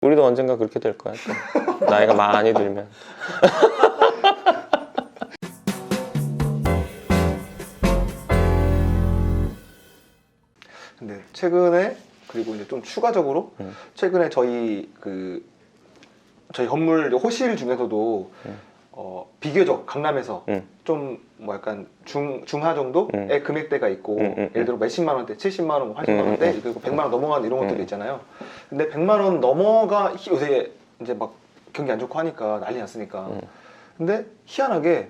우리도 언젠가 그렇게 될 거야. 또. 나이가 많이 들면. 근데 최근에 그리고 이제 좀 추가적으로 최근에 저희 건물 호실 중에서도 비교적 강남에서 좀 뭐 약간 중하 정도의 금액대가 있고 예를 들어 몇십만 원대, 70만 원, 80만 원대 그리고 100만 원 넘어가는 이런 것들이 있잖아요. 근데 100만 원 넘어가 요새 이제 막 경기 안 좋고 하니까 난리 났으니까. 근데 희한하게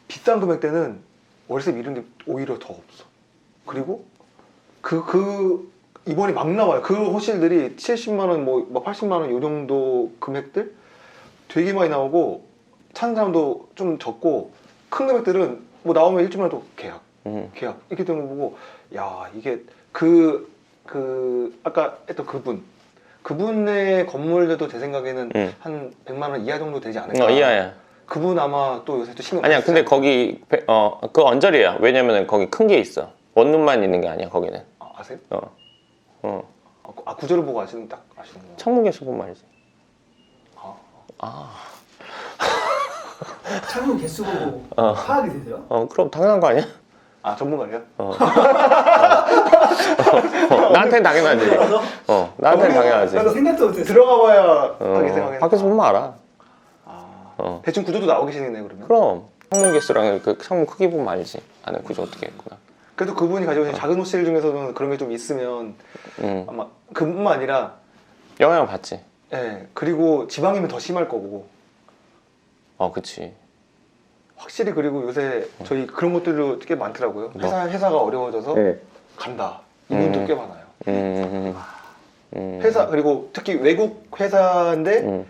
비싼 금액대는 월세 미는 게 오히려 더 없어. 그리고 이번에 막 나와요. 그 호실들이 70만 원, 뭐 80만 원 요 정도 금액들 되게 많이 나오고 찾는 사람도 좀 적고 큰 금액들은 뭐 나오면 일주일만 계약 이렇게 되는 거 보고 야 이게 아까 했던 그분의 건물들도 제 생각에는 한 100만 원 이하 정도 되지 않을까. 이하야. 그분 아마 또 요새 또 신경 아니야. 근데 거기 그 언저리야. 왜냐면은 거기 큰 게 있어. 원룸만 있는 게 아니야. 거기는. 아세요? 어. 구조를 보고 아시는 거예요? 창문에서 본 말이지. 창문 개수 보고 파악이 되세요? 그럼 당연한 거 아니야? 전문가예요? 나한테는 당연하지. 나한테는 당연하지. 나도 생각도 못했어. 들어가봐야 하게 생각해. 밖에서 보면 알아. 대충 구조도 나오기 시작했네 그러면. 그럼 창문 개수랑 그 창문 크기 보면 알지. 안에 구조 어떻게 했구나. 그래도 그분이 가지고 있는 작은 호실 중에서는 그런 게 좀 있으면 아마 그뿐만 아니라 영향을 받지. 예 그리고 지방이면 더 심할 거고. 그치. 확실히 그리고 요새 저희 그런 것들도 꽤 많더라고요. 회사가 어려워져서 간다. 이분도 꽤 많아요. 회사 그리고 특히 외국 회사인데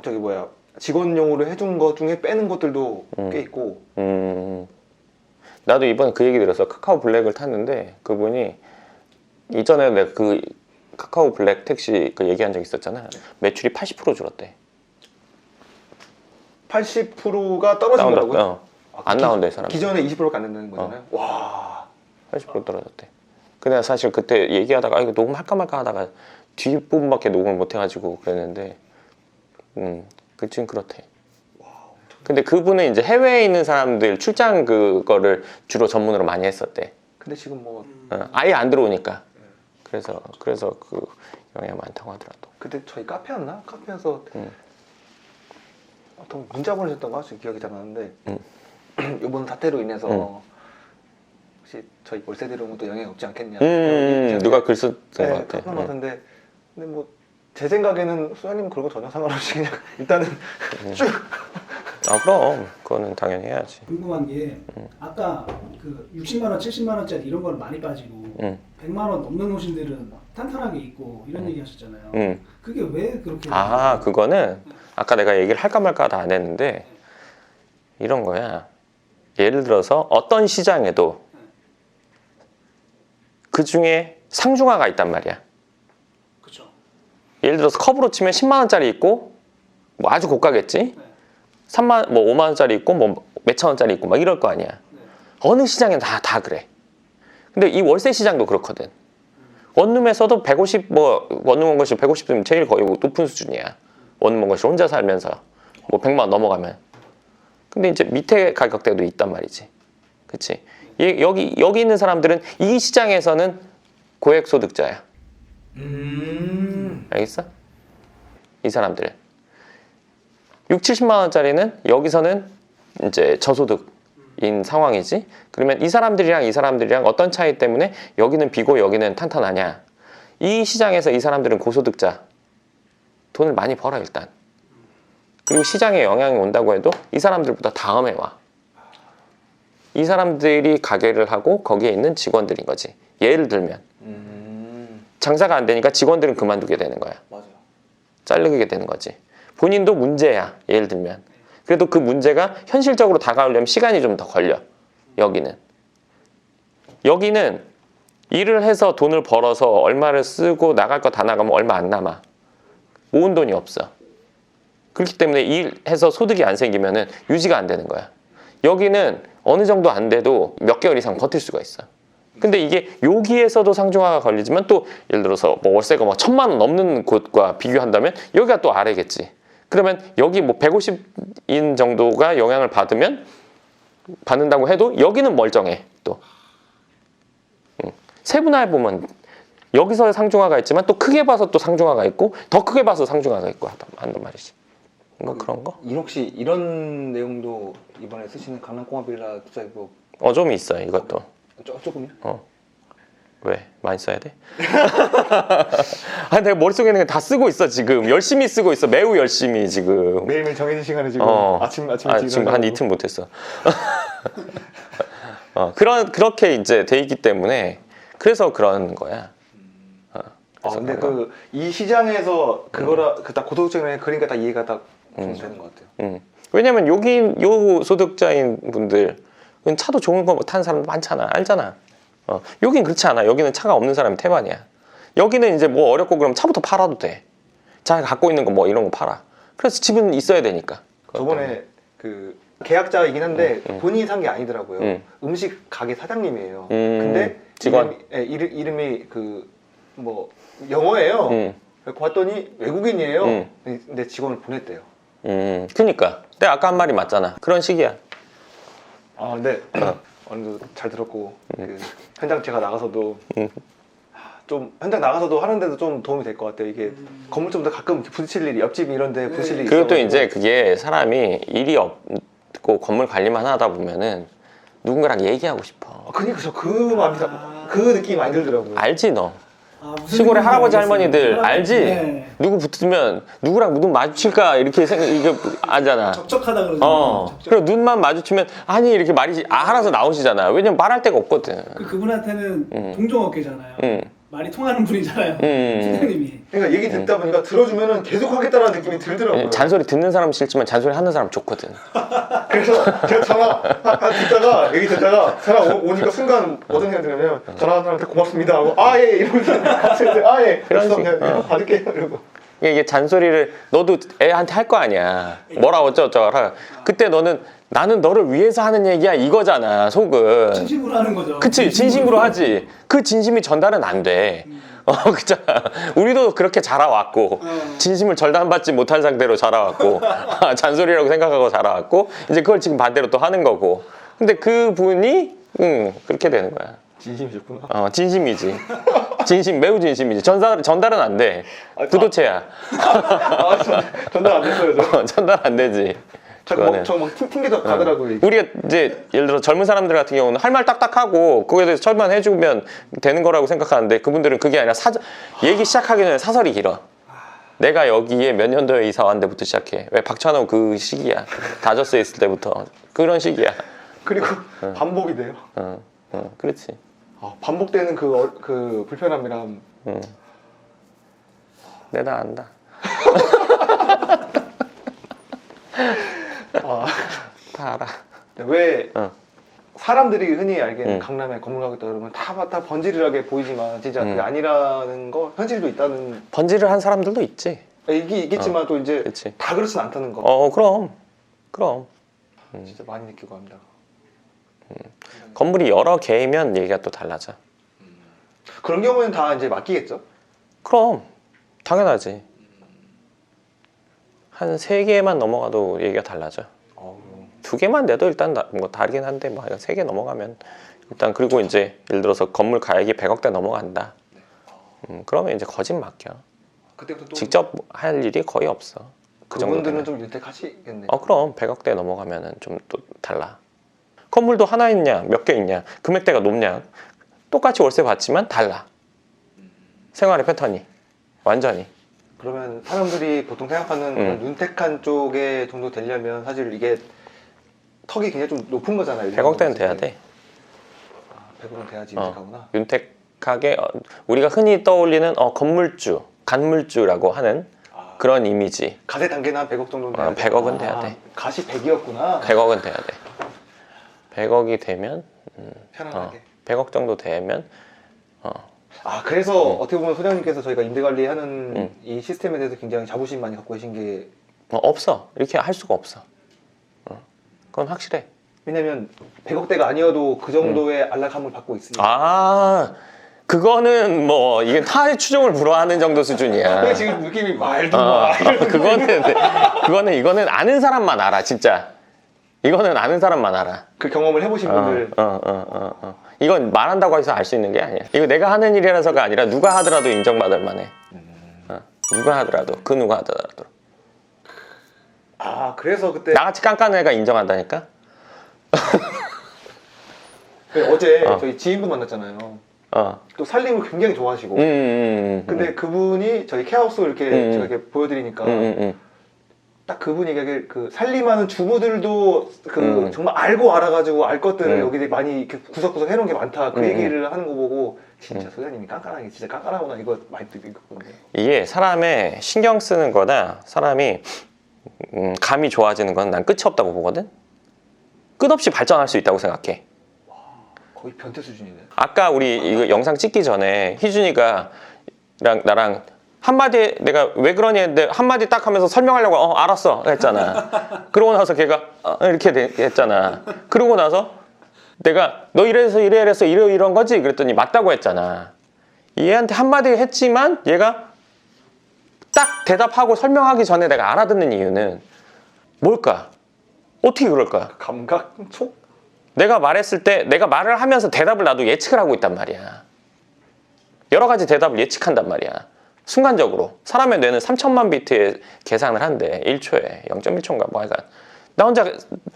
저기 뭐야 직원용으로 해준 것 중에 빼는 것들도 꽤 있고. 나도 이번에 그 얘기 들었어. 카카오 블랙을 탔는데 그분이 이전에 내가 그 카카오 블랙 택시 그 얘기한 적 있었잖아. 매출이 80% 줄었대. 80%가 떨어진 거라고요? 안 나온대 사람. 기존에 20%밖에 안 된다는 거잖아요. 와. 80% 떨어졌대. 근데 사실 그때 얘기하다가 이거 녹음할까 말까 하다가 뒷부분밖에 녹음을 못 해가지고 그랬는데 지금 그렇대. 근데 그분은 이제 해외에 있는 사람들 출장 그거를 주로 전문으로 많이 했었대. 근데 지금 뭐 아예 안 들어오니까. 그래서 그 영향이 많다고 하더라고. 그때 저희 카페였나? 카페에서 어떤 문자 보내셨던 거 지금 기억이 잘 안 나는데 이번 사태로 인해서 혹시 저희 월세 들어온 것도 영향이 없지 않겠냐. 누가 글 썼던 것 같아. 그런 것 같은데 근데 뭐 제 생각에는 수사님 그런 거 전혀 상관없이 그냥 일단은 쭉. 그럼 그거는 당연히 해야지. 궁금한 게 아까 그 60만 원, 70만 원짜리 이런 걸 많이 빠지고 100만 원 넘는 호실들은 탄탄하게 있고 이런 얘기 하셨잖아요. 그게 왜 그렇게? 그거는 아까 내가 얘기를 할까 말까 하다 안 했는데 이런 거야. 예를 들어서 어떤 시장에도 그 중에 상중하가 있단 말이야. 그렇죠. 예를 들어서 컵으로 치면 10만 원짜리 있고 뭐 아주 고가겠지. 5만 원짜리 있고 뭐 몇천 원짜리 있고 막 이럴 거 아니야. 어느 시장엔 다 그래. 근데 이 월세 시장도 그렇거든. 원룸에서도 150 원룸 원것이 150이면 제일 거의 높은 수준이야. 원룸 원것이 혼자 살면서 뭐 100만 원 넘어가면. 근데 이제 밑에 가격대도 있단 말이지. 그치? 여기 있는 사람들은 이 시장에서는 고액 소득자야. 알겠어? 이 사람들 60, 70만 원짜리는 여기서는 이제 저소득인 상황이지. 그러면 이 사람들이랑 어떤 차이 때문에 여기는 비고 여기는 탄탄하냐. 이 시장에서 이 사람들은 고소득자. 돈을 많이 벌어 일단. 그리고 시장에 영향이 온다고 해도 이 사람들보다 다음에 와. 이 사람들이 가게를 하고 거기에 있는 직원들인 거지. 예를 들면 장사가 안 되니까 직원들은 그만두게 되는 거야. 맞아요. 잘리게 되는 거지. 본인도 문제야. 예를 들면. 그래도 그 문제가 현실적으로 다가오려면 시간이 좀 더 걸려. 여기는 일을 해서 돈을 벌어서 얼마를 쓰고 나갈 거 다 나가면 얼마 안 남아. 모은 돈이 없어. 그렇기 때문에 일해서 소득이 안 생기면 유지가 안 되는 거야. 여기는 어느 정도 안 돼도 몇 개월 이상 버틸 수가 있어. 근데 이게 여기에서도 상중하가 걸리지만 또 예를 들어서 뭐 월세가 막 1,000만 원 넘는 곳과 비교한다면 여기가 또 아래겠지. 그러면 여기 뭐 150인 정도가 영향을 받는다고 해도 여기는 멀쩡해 또. 세분화해 보면 여기서 상중하가 있지만 또 크게 봐서 또 상중하가 있고 더 크게 봐서 상중하가 있고 한단 말이지. 뭐 그런 거? 혹시 이런 내용도 이번에 쓰시는 강남공업빌라 투자기법 좀 있어 이것도. 조금요? 왜? 많이 써야 돼? 내가 머릿속에 있는 거 다 쓰고 있어 지금. 열심히 쓰고 있어. 매우 열심히 지금. 매일매일 정해진 시간에 지금 아침 지금 한 이틀 못했어. 그렇게 이제 돼 있기 때문에 그래서 그런 거야. 근데 이 시장에서 그거라 딱 고소득층에 그러니까 다 이해가 딱 좀 되는 것 같아요. 왜냐면 여기 요 소득자인 분들 차도 좋은 거 타는 사람 많잖아. 알잖아. 여긴 그렇지 않아. 여기는 차가 없는 사람이 태반이야. 여기는 이제 뭐 어렵고 그러면 차부터 팔아도 돼. 자기가 갖고 있는 거 뭐 이런 거 팔아. 그래서 집은 있어야 되니까. 저번에 그 계약자이긴 한데 본인이 산 게 아니더라고요. 음식 가게 사장님이에요. 근데 직원? 이름이 그 뭐 영어예요. 그래서 봤더니 외국인이에요. 근데 직원을 보냈대요. 그니까 내가 아까 한 말이 맞잖아. 그런 식이야. 근데 어느 정도 잘 들었고 그 현장 제가 나가서도 좀 현장 나가서도 하는데도 좀 도움이 될 것 같아요. 이게 건물점도 가끔 부딪힐 일이 옆집 이런데 부딪힐 일이 그리고 또 있어가지고. 이제 그게 사람이 일이 없고 건물 관리만 하다 보면은 누군가랑 얘기하고 싶어. 그러니까 저 그 느낌이 많이 들더라고요. 알지 너? 무슨 시골의 느낌인지 할아버지 알겠어요. 할머니들 알지? 네. 누구 붙으면 누구랑 눈 마주칠까 이렇게 이게 아잖아. 적적하다 그러잖아요. 그리고 눈만 마주치면 아니 이렇게 말이 하나서 나오시잖아. 왜냐면 말할 데가 없거든. 그분한테는 동종업계잖아요. 말이 통하는 분이잖아요. 팀장님이. 그러니까 얘기 듣다 보니까 들어주면은 계속 하겠다라는 느낌이 들더라고요. 잔소리 듣는 사람 싫지만 잔소리 하는 사람 좋거든. 그래서 제가 전화 듣다가 얘기 듣다가 전화 오니까 순간 어떤 생각이 들냐면 전화한 사람한테 고맙습니다 하고 예 이러면서 같이 예 그런 그래서 식. 그냥 받을게요 이러고. 이게 잔소리를 너도 애한테 할 거 아니야. 뭐라 어쩌고저쩌고. 그때 나는 너를 위해서 하는 얘기야 이거잖아 속은. 진심으로 하는 거죠. 그치 진심으로 하지. 그 진심이 전달은 안 돼. 그잖아. 우리도 그렇게 자라왔고 진심을 절단받지 못한 상태로 자라왔고 잔소리라고 생각하고 자라왔고 이제 그걸 지금 반대로 또 하는 거고. 근데 그분이 그렇게 되는 거야. 진심이셨구나. 진심이지. 진심 매우 진심이지. 전달은 안 돼. 부도체야. 전달 안 됐어요 저. 전달 안 되지. 그거는. 저막 튕겨서 가더라고요. 우리가 이제 예를 들어 젊은 사람들 같은 경우는 할 말 딱딱하고 그거에 대해서 설명해주면 되는 거라고 생각하는데 그분들은 그게 아니라 얘기 시작하기 전에 사설이 길어. 내가 여기에 몇 년도에 이사 왔는데부터 시작해. 왜 박찬호 그 시기야. 다저스에 있을 때부터 그런 시기야. 그리고 반복이 돼요. 그렇지. 반복되는 그 불편함이랑 내가 안다. 다 알아. 왜 사람들이 흔히 알기에는 강남에 건물 가겠다 그러면 다 번지르르하게 보이지만 진짜 그게 아니라는 거 현실도 있다는. 번지를 한 사람들도 있지. 이게 있겠지만 또 이제 그치. 다 그렇진 않다는 거. 그럼. 진짜 많이 느끼고 합니다. 건물이 여러 개이면 얘기가 또 달라져. 그런 경우에는 다 이제 맡기겠죠? 그럼 당연하지. 한 3개만 넘어가도 얘기가 달라져. 2개만 내도 일단 뭐 다르긴 한데 뭐 3개 넘어가면 일단. 그리고 이제 예를 들어서 건물 가액이 100억대 넘어간다. 그러면 이제 거짓 맡겨. 그때부터 또 직접 할 일이 거의 없어. 그 그분들은 정도는. 좀 윤택하시겠네요. 그럼 100억대 넘어가면은 좀 또 달라. 건물도 하나 있냐 몇 개 있냐 금액대가 높냐 똑같이 월세 받지만 달라. 생활의 패턴이 완전히. 그러면 사람들이 보통 생각하는 그런 윤택한 쪽에 정도 되려면 사실 이게 턱이 굉장히 좀 높은 거잖아요. 100억대는 돼야 돼. 100억은 돼야지 윤택하구나. 윤택하게 우리가 흔히 떠올리는 건물주, 간물주라고 하는 그런 이미지. 가세 단계는 한 100억 정도는 돼야 돼. 100억은 돼야 돼. 가시 100이었구나. 100억은 돼야 돼. 100억이 되면 편안하게. 100억 정도 되면 그래서 어떻게 보면 소장님께서 저희가 임대관리하는 이 시스템에 대해서 굉장히 자부심 많이 갖고 계신 게 없어. 이렇게 할 수가 없어. 그건 확실해. 왜냐면 100억대가 아니어도 그 정도의 안락함을 받고 있으니까. 아, 그거는 뭐 이게 타의 추종을 불허하는 정도 수준이야. 근데 지금 느낌이 말도 마. 그거는 이거는 아는 사람만 알아, 진짜. 이거는 아는 사람만 알아. 그 경험을 해보신 분들. 이건 말한다고 해서 알 수 있는 게 아니야. 이거 내가 하는 일이라서가 아니라 누가 하더라도 인정받을 만해. 누가 하더라도, 그 누가 하더라도. 아, 그래서 그때 나같이 깐깐한 애가 인정한다니까? 어제 저희 지인분 만났잖아요. 어. 또 살림을 굉장히 좋아하시고. 근데 그분이 저희 케어하우스 이렇게 제가 이렇게 보여드리니까 딱 그분이 얘기하길 그 살림하는 주부들도 그 정말 알고 알아가지고 알 것들을 여기 많이 이렇게 구석구석 해놓은 게 많다. 그 얘기를 하는 거 보고 진짜 소장님이 깐깐하게 진짜 깐깐하구나 이거 많이 느꼈거든요. 이게 사람의 신경 쓰는 거나 사람이 감이 좋아지는 건 난 끝이 없다고 보거든? 끝없이 발전할 수 있다고 생각해. 거의 변태 수준이네. 아까 우리 이거 영상 찍기 전에 희준이가 나랑 한마디 내가 왜 그러니 했는데 한마디 딱 하면서 설명하려고 알았어 했잖아. 그러고 나서 걔가 이렇게 했잖아. 그러고 나서 내가 너 이래서 이런 거지? 그랬더니 맞다고 했잖아. 얘한테 한마디 했지만 얘가 딱 대답하고 설명하기 전에 내가 알아듣는 이유는 뭘까? 어떻게 그럴까? 감각 촉? 내가 말했을 때 내가 말을 하면서 대답을 나도 예측을 하고 있단 말이야. 여러 가지 대답을 예측한단 말이야. 순간적으로 사람의 뇌는 3천만 비트의 계산을 한대. 1초에 0.1초인가 뭐 하여간 나 혼자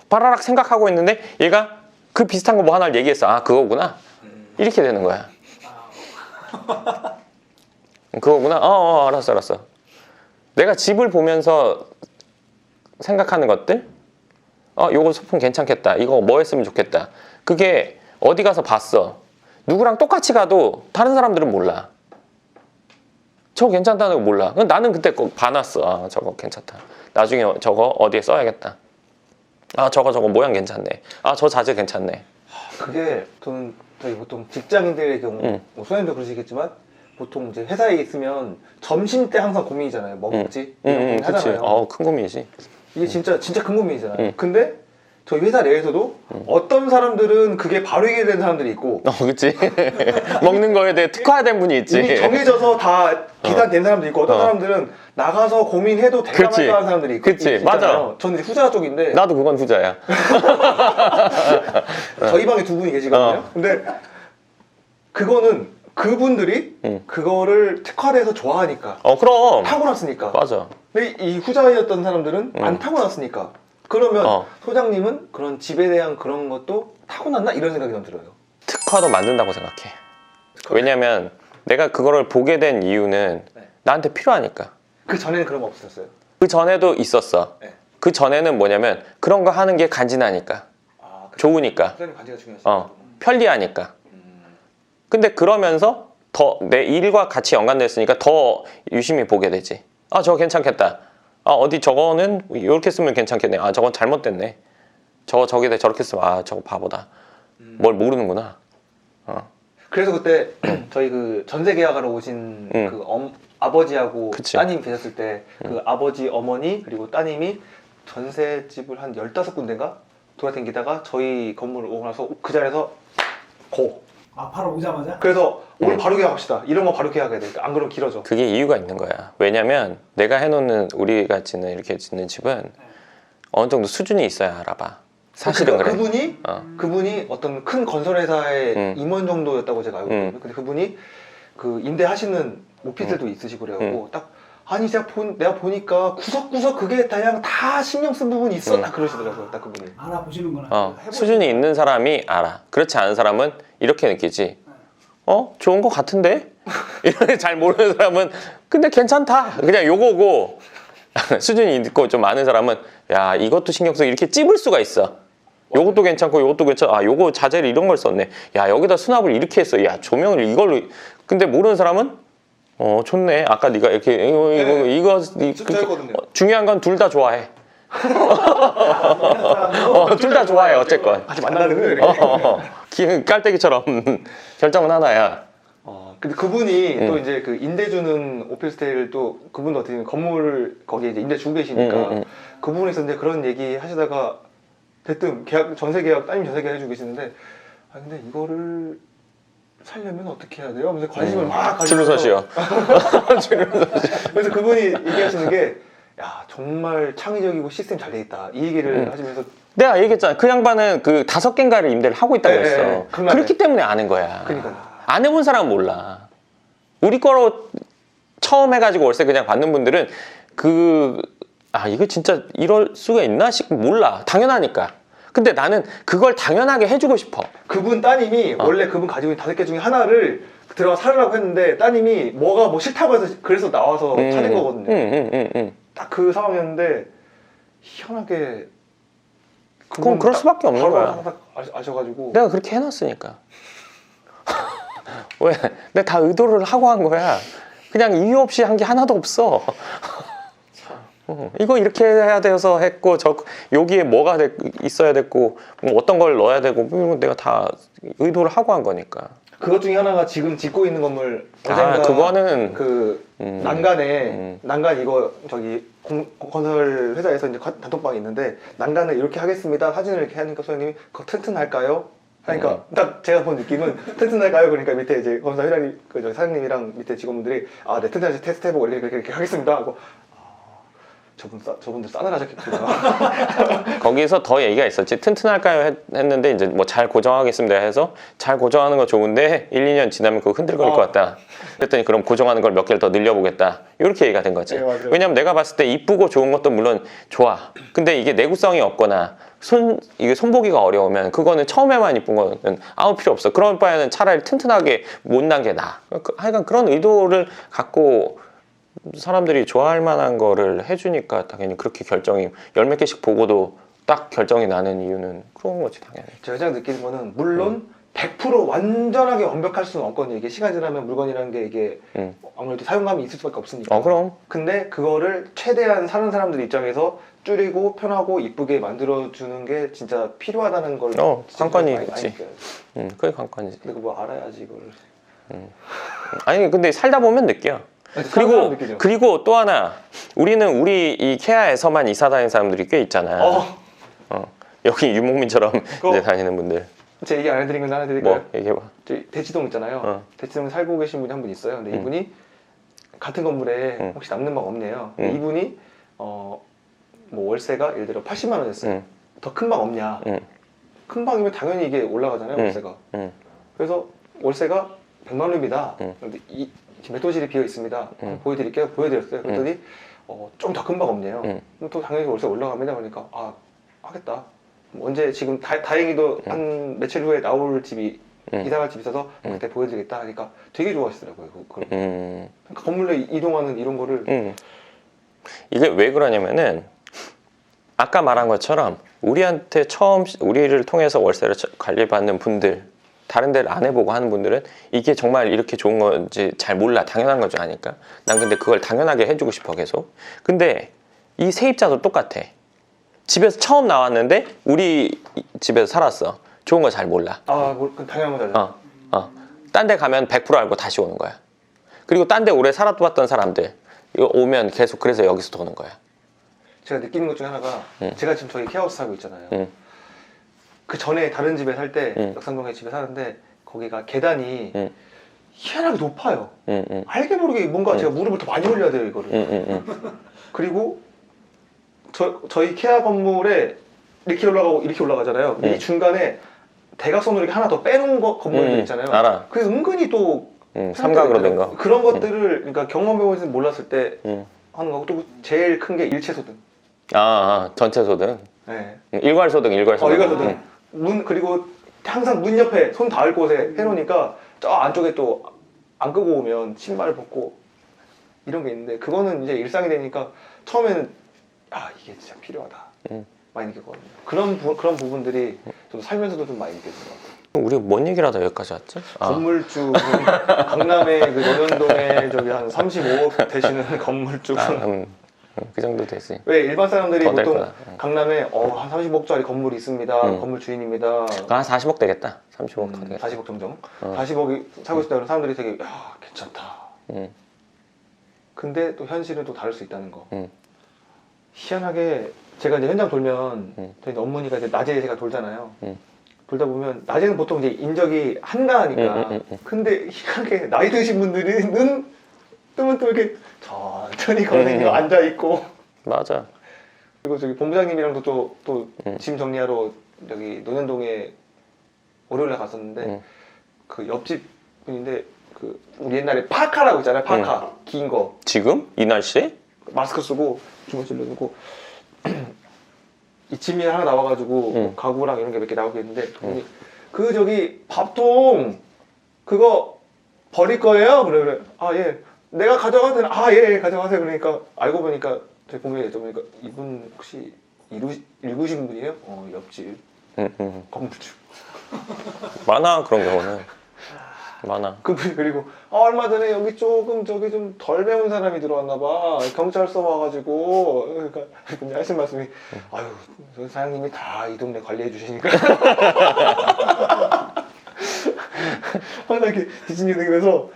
바라락 생각하고 있는데 얘가 그 비슷한 거 뭐 하나를 얘기했어. 아 그거구나. 이렇게 되는 거야. 그거구나. 알았어. 내가 집을 보면서 생각하는 것들, 요거 소품 괜찮겠다. 이거 뭐 했으면 좋겠다. 그게 어디 가서 봤어. 누구랑 똑같이 가도 다른 사람들은 몰라. 저거 괜찮다는 거 몰라. 나는 그때 꼭 봐놨어. 저거 괜찮다. 나중에 저거 어디에 써야겠다. 저거 모양 괜찮네. 저 자재 괜찮네. 그게 저희 보통 직장인들의 경우, 뭐 소장님도 그러시겠지만 보통 이제 회사에 있으면 점심 때 항상 고민이잖아요. 뭐 먹지? 이런 고민 하잖아요. 큰 고민이지. 이게 진짜 큰 고민이잖아요. 근데 저희 회사 내에서도 어떤 사람들은 그게 바로 해결되는 사람들이 있고 그치. 먹는 거에 대해 특화된 분이 있지. 이미 정해져서 다 기단된 사람도 있고 어떤 사람들은 나가서 고민해도 될까 그치. 말까 하는 사람들이 있고 그치. 맞아. 저는 이제 후자 쪽인데 나도 그건 후자야. 저희 방에 두 분이 계시거든요. 근데 그거는 그분들이 그거를 특화돼서 좋아하니까 그럼. 타고났으니까. 맞아. 근데 이 후자였던 사람들은 안 타고났으니까. 그러면 소장님은 그런 집에 대한 그런 것도 타고났나? 이런 생각이 좀 들어요. 특화도 만든다고 생각해. 왜냐면 내가 그거를 보게 된 이유는 나한테 필요하니까. 그 전에는 그런 거 없었어요? 그 전에도 있었어. 네. 그 전에는 뭐냐면 그런 거 하는 게 간지나니까. 좋으니까. 소장님 관계가 중요하시죠. 편리하니까. 근데 그러면서 더 내 일과 같이 연관됐으니까 더 유심히 보게 되지. 저거 괜찮겠다. 어디 저거는 이렇게 쓰면 괜찮겠네. 저건 잘못됐네. 저기다 저렇게 쓰면 저거 바보다. 뭘 모르는구나. 그래서 그때 저희 그 전세 계약하러 오신 그 아버지하고 그치. 따님 계셨을 때 그 아버지 어머니 그리고 따님이 전세집을 한 15군데인가 돌아다니다가 저희 건물 오고 나서 그 자리에서 바로 오자마자? 그래서 오늘 바로 계약합시다. 이런 거 바로 계약해야 돼. 안 그러면 길어져. 그게 이유가 있는 거야. 왜냐면 내가 해놓는 우리가 짓는 이렇게 짓는 집은 어느 정도 수준이 있어야 알아봐. 사실은 그래. 그분이 어떤 큰 건설회사의 임원 정도였다고 제가 알고 있거든요. 근데 그분이 그 임대하시는 오피스도 있으시고 그래갖고 딱 아니 내가 보니까 구석구석 그게 그냥 다 신경 쓴 부분이 있어. 딱 그러시더라고요. 딱 그분이. 알아보시는구나. 수준이 있는 사람이 알아. 그렇지 않은 사람은 이렇게 느끼지. 좋은 거 같은데? 이렇게 잘 모르는 사람은 근데 괜찮다. 그냥 요거고 수준이 있고 좀 많은 사람은 야 이것도 신경 쓰고 이렇게 찝을 수가 있어. 요것도 괜찮고 요것도 괜찮아. 요거 자재를 이런 걸 썼네. 야 여기다 수납을 이렇게 했어. 야 조명을 이걸로. 근데 모르는 사람은 좋네. 아까 네가 이렇게 이거 중요한 건 둘 다 좋아해. 둘 다 좋아해 어쨌건. 아직 만나는 거예요. 깔때기처럼 결정은 하나야. 근데 그분이 또 이제 그 임대 주는 오피스텔을 또 그분도 어떻게 보면 건물 거기에 이제 임대 주고 계시니까 그 부분에서 이제 그런 얘기 하시다가 대뜸 계약 전세 계약 따님 전세 계약 해주고 계시는데 아 근데 이거를 살려면 어떻게 해야 돼요? 하면서 관심을 막 가지고 줄을 서시오. 그래서 그분이 얘기하시는 게 야 정말 창의적이고 시스템 잘 돼 있다 이 얘기를 하시면서 내가 얘기했잖아. 그 양반은 그 5개인가를 임대를 하고 있다고 네, 했어. 네, 네. 그렇기 때문에 아는 거야. 그러니까요. 안 해본 사람은 몰라. 우리 거로 처음 해가지고 월세 그냥 받는 분들은 이거 진짜 이럴 수가 있나 싶고 몰라. 당연하니까. 근데 나는 그걸 당연하게 해주고 싶어. 그분 따님이 원래 그분 가지고 있는 5개 중에 하나를 들어가 살으라고 했는데 따님이 뭐가 뭐 싫다고 해서 그래서 나와서 차린 거거든요. 딱 그 상황이었는데 희한하게 그건 그럴 수밖에 없는 거야. 딱 아셔가지고 내가 그렇게 해놨으니까. 왜? 내가 다 의도를 하고 한 거야. 그냥 이유 없이 한 게 하나도 없어. 이거 이렇게 해야 돼서 했고 여기에 뭐가 있어야 됐고 뭐 어떤 걸 넣어야 되고 뭐 이건 내가 다 의도를 하고 한 거니까. 그것 중에 하나가 지금 짓고 있는 건물 언젠가 그거는 난간에 난간 이거 저기 건설 회사에서 이제 단톡방이 있는데 난간을 이렇게 하겠습니다 사진을 이렇게 하니까 소장님이 그거 튼튼할까요? 하니까 딱 제가 본 느낌은 튼튼할까요? 그러니까 밑에 이제 검사 회장님 그 사장님이랑 밑에 직원분들이 네 튼튼한지 테스트 해보고 이렇게 하겠습니다 하고 저분들 싸늘하셨겠구나. 거기서 더 얘기가 있었지. 튼튼할까요? 했는데 이제 뭐 잘 고정하겠습니다 해서 잘 고정하는 거 좋은데 1, 2년 지나면 그거 흔들거릴 것 같다. 그랬더니 그럼 고정하는 걸 몇 개를 더 늘려보겠다. 이렇게 얘기가 된 거지. 네, 왜냐면 내가 봤을 때 이쁘고 좋은 것도 물론 좋아. 근데 이게 내구성이 없거나 이게 손보기가 어려우면 그거는 처음에만 이쁜 거는 아무 필요 없어. 그럴 바에는 차라리 튼튼하게 못난 게 나아. 하여간 그런 의도를 갖고 사람들이 좋아할 만한 거를 해주니까 당연히 그렇게 결정이 열 몇 개씩 보고도 딱 결정이 나는 이유는 그런 거지 당연히. 제가 가장 느끼는 거는 물론 100% 완전하게 완벽할 수는 없거든요. 이게 시간 지나면 물건이라는 게 이게 아무래도 사용감이 있을 수밖에 없으니까. 그럼. 근데 그거를 최대한 사는 사람들 입장에서 줄이고 편하고 이쁘게 만들어주는 게 진짜 필요하다는 걸 관건이 많이 있지. 느껴요. 그게 관건이지. 근데 그거 알아야지 이거를. 아니 근데 살다 보면 느껴. 그리고 또 하나 우리는 우리 이 케아에서만 이사 다니는 사람들이 꽤 있잖아. 여기 유목민처럼 이제 다니는 분들. 제 얘기 안 해드린 건데 하나 드릴까요? 뭐 얘기해봐. 저희 대치동 있잖아요. 대치동에 살고 계신 분이 한 분 있어요. 근데 이분이 같은 건물에 혹시 남는 방 없네요. 이분이 뭐 월세가 예를 들어 80만 원이었어요. 더 큰 방 없냐? 큰 방이면 당연히 이게 올라가잖아요, 월세가. 그래서 월세가 100만 원입니다. 그런데 지금 맷도실이 비어 있습니다. 보여드릴게요. 보여드렸어요. 그랬더니 좀 더 큰 방 없네요. 그럼 또 당연히 월세 올라갑니다. 그러니까 하겠다. 언제 지금 다행히도 한 며칠 후에 나올 집이 이사갈 집이 있어서 그때 보여드리겠다 하니까 되게 좋아하시더라고요. 그러니까 건물로 이동하는 이런 거를 이게 왜 그러냐면은 아까 말한 것처럼 우리한테 처음 우리를 통해서 월세를 관리받는 분들 다른 데를 안 해보고 하는 분들은 이게 정말 이렇게 좋은 건지 잘 몰라. 당연한 건 줄 아니까. 난 근데 그걸 당연하게 해주고 싶어 계속. 근데 이 세입자도 똑같아. 집에서 처음 나왔는데 우리 집에서 살았어. 좋은 거 잘 몰라. 당연한 거잖아요. 딴 데 가면 100% 알고 다시 오는 거야. 그리고 딴 데 오래 살았던 사람들 이거 오면 계속 그래서 여기서 도는 거야. 제가 느끼는 것 중에 하나가 제가 지금 저희 케어하우스 살고 있잖아요. 그 전에 다른 집에 살 때 역삼동에 집에 사는데 거기가 계단이 희한하게 높아요. 알게 모르게 뭔가 제가 무릎을 더 많이 올려야 돼요 이거를. 그리고 저희 케아 건물에 이렇게 올라가고 이렇게 올라가잖아요. 이 중간에 대각선으로 이렇게 하나 더 빼놓은 건물들 있잖아요. 알아. 그래서 은근히 또 삼각으로 된 거. 그런 것들을 그러니까 경험해보면서 몰랐을 때 하는 거고 또 제일 큰 게 일체소등. 전체소등. 네. 일괄소등. 일괄소등. 그리고 항상 문 옆에 손 닿을 곳에 해놓으니까 저 안쪽에 또 안 끄고 오면 신발을 벗고 이런 게 있는데 그거는 이제 일상이 되니까 처음에는 이게 진짜 필요하다 많이 느꼈거든요. 그런 부분들이 좀 살면서도 좀 많이 느껴지는 것 같아요. 우리 뭔 얘기를 하다 여기까지 왔지? 건물주 강남의 그 노현동에 저기 한 35억 되시는 건물주 그 정도 되지. 왜 일반 사람들이 더 보통 강남에 한 30억짜리 건물이 있습니다. 건물 주인입니다. 한 40억 되겠다. 30억 더 되겠다. 40억 정도? 40억이 살고 싶다는 사람들이 되게 괜찮다. 근데 또 현실은 또 다를 수 있다는 거. 희한하게 제가 이제 현장 돌면 저희 어머니가 이제 낮에 제가 돌잖아요. 음. 돌다 보면 낮에는 보통 이제 인적이 한가하니까. 근데 희한하게 나이 드신 분들은 뜨면 또 이렇게 천천히 걸으니까 앉아 있고. 맞아. 그리고 저기 본부장님이랑도 또 짐 정리하러 여기 논현동에 월요일에 갔었는데 그 옆집 분인데 그 우리 옛날에 파카라고 있잖아요. 파카 긴 거. 지금? 이 날씨에? 마스크 쓰고 주머니에 넣고 이 짐이 하나 나와가지고 가구랑 이런 게 몇 개 나오겠는데 그 저기 밥통 그거 버릴 거예요? 그래 아 예 내가 가져가도 되나? 아 예 가져가세요. 그러니까 알고 보니까 저희 부모님 여쭤보니까 이분 혹시 일구신 분이에요? 옆집 건물주 많아 그런 경우는. 많아. 그분이 그리고 얼마 전에 여기 조금 저기 좀 덜 배운 사람이 들어왔나 봐 경찰서 와가지고 그러니까 근데 하신 말씀이 아유 저 사장님이 다 이 동네 관리해 주시니까 항상 이렇게 지진이 되면서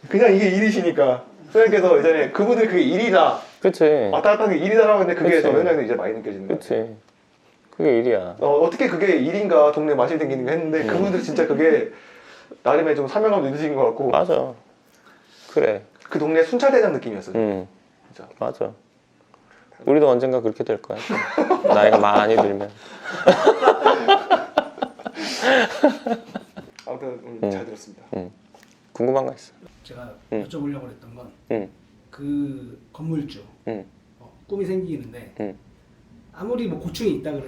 그냥 이게 일이시니까 선생님께서 예전에 그분들 그게 일이다 그치. 왔다 갔다 하는 게 일이다라고 했는데 그게 그치. 저 현장에서 이제 많이 느껴지는 거예요. 그치. 그게 일이야. 어떻게 그게 일인가 동네 맛이 생기는 거 했는데 그분들 진짜 그게 나름의 좀 사명감 느끼신 것 같고 맞아. 그래. 그 동네 순찰대장 느낌이었어요. 진짜. 맞아. 우리도 언젠가 그렇게 될 거야. 나이가 많이 들면. 아무튼 잘 들었습니다. 궁금한 거 있어. 제가 여쭤보려고 했던 건 응. 그 건물주 응. 꿈이 생기는데 응. 아무리 뭐 고충이 있다 그래도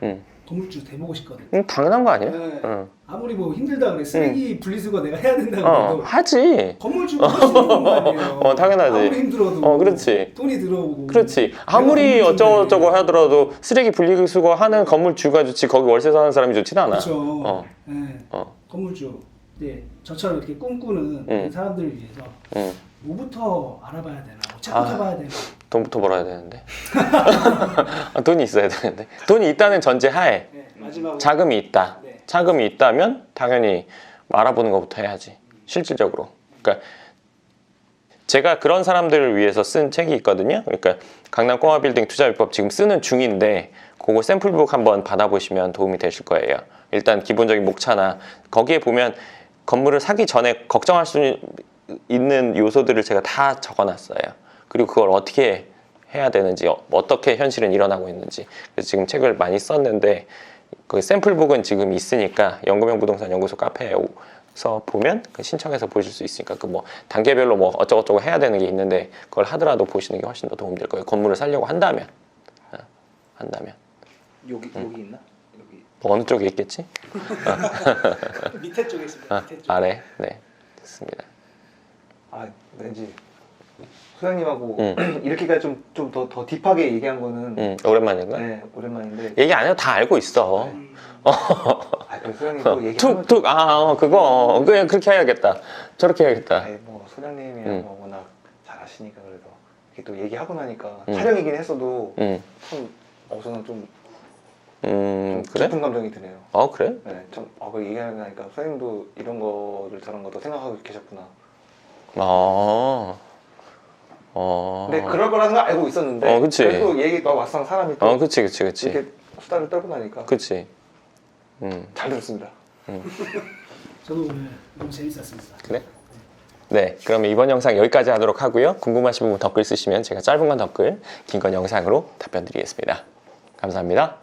응. 건물주 돼보고 싶거든. 당연한 거 아니야? 네. 응. 아무리 뭐 힘들다 그래 쓰레기 분리수거 내가 해야 된다고 해도 하지. 건물주가 할 수 있는 거 아니에요. 당연하지. 아무리 힘들어도 그렇지. 돈이 들어오고 그렇지. 아무리 어쩌고저쩌고 하더라도 쓰레기 분리수거 하는 건물주가 좋지 거기 월세 사는 사람이 좋지는 않아. 그렇죠. 네. 건물주. 네, 저처럼 이렇게 꿈꾸는 사람들을 위해서 뭐부터 알아봐야 되나, 찾부터 봐야 되나. 돈부터 벌어야 되는데. 돈이 있어야 되는데. 돈이 있다는 전제하에 네, 마지막으로 자금이 있다. 네. 자금이 있다면 당연히 알아보는 것부터 해야지. 실질적으로. 그러니까 제가 그런 사람들을 위해서 쓴 책이 있거든요. 그러니까 강남 꼬마빌딩 투자비법 지금 쓰는 중인데 그거 샘플북 한번 받아보시면 도움이 되실 거예요. 일단 기본적인 목차나 거기에 보면 건물을 사기 전에 걱정할 수 있는 요소들을 제가 다 적어놨어요. 그리고 그걸 어떻게 해야 되는지, 어떻게 현실은 일어나고 있는지. 그래서 지금 책을 많이 썼는데 그 샘플북은 지금 있으니까 연구명 부동산 연구소 카페에서 보면 그 신청해서 보실 수 있으니까 그 뭐 단계별로 뭐 어쩌고저쩌고 해야 되는 게 있는데 그걸 하더라도 보시는 게 훨씬 더 도움될 거예요. 건물을 살려고 한다면. 여기 있나? 여기 뭐 어느 쪽에 있겠지? 밑에 쪽에 있습니다. 밑에 쪽. 아래. 네, 됐습니다. 아 왠지 소장님하고 이렇게까지 좀 더 딥하게 얘기한 거는 오랜만인가? 네 오랜만인데 얘기 안 해도 다 알고 있어. 그 소장님 또 얘기하면 툭툭 그거 그냥 그렇게 해야겠다. 저렇게 해야겠다. 뭐 소장님이랑 뭐 워낙 잘 아시니까 그래도 이렇게 또 얘기하고 나니까 촬영이긴 했어도 참 저는 좀 그래? 깊은 감정이 드네요. 그래? 네, 참 그걸 얘기하고 나니까 소장님도 이런 거를 저런 것도 생각하고 계셨구나. 근데 그럴 거라는 걸 알고 있었는데 그치. 그래도 얘기 또 막상 사람이 또 그치. 이렇게 수다를 떨고 나니까 그치. 잘 들었습니다. 저도 오늘 너무 재밌었습니다. 그래? 네, 그러면 이번 영상 여기까지 하도록 하고요. 궁금하신 부분 댓글 쓰시면 제가 짧은 건 댓글, 긴 건 영상으로 답변 드리겠습니다. 감사합니다.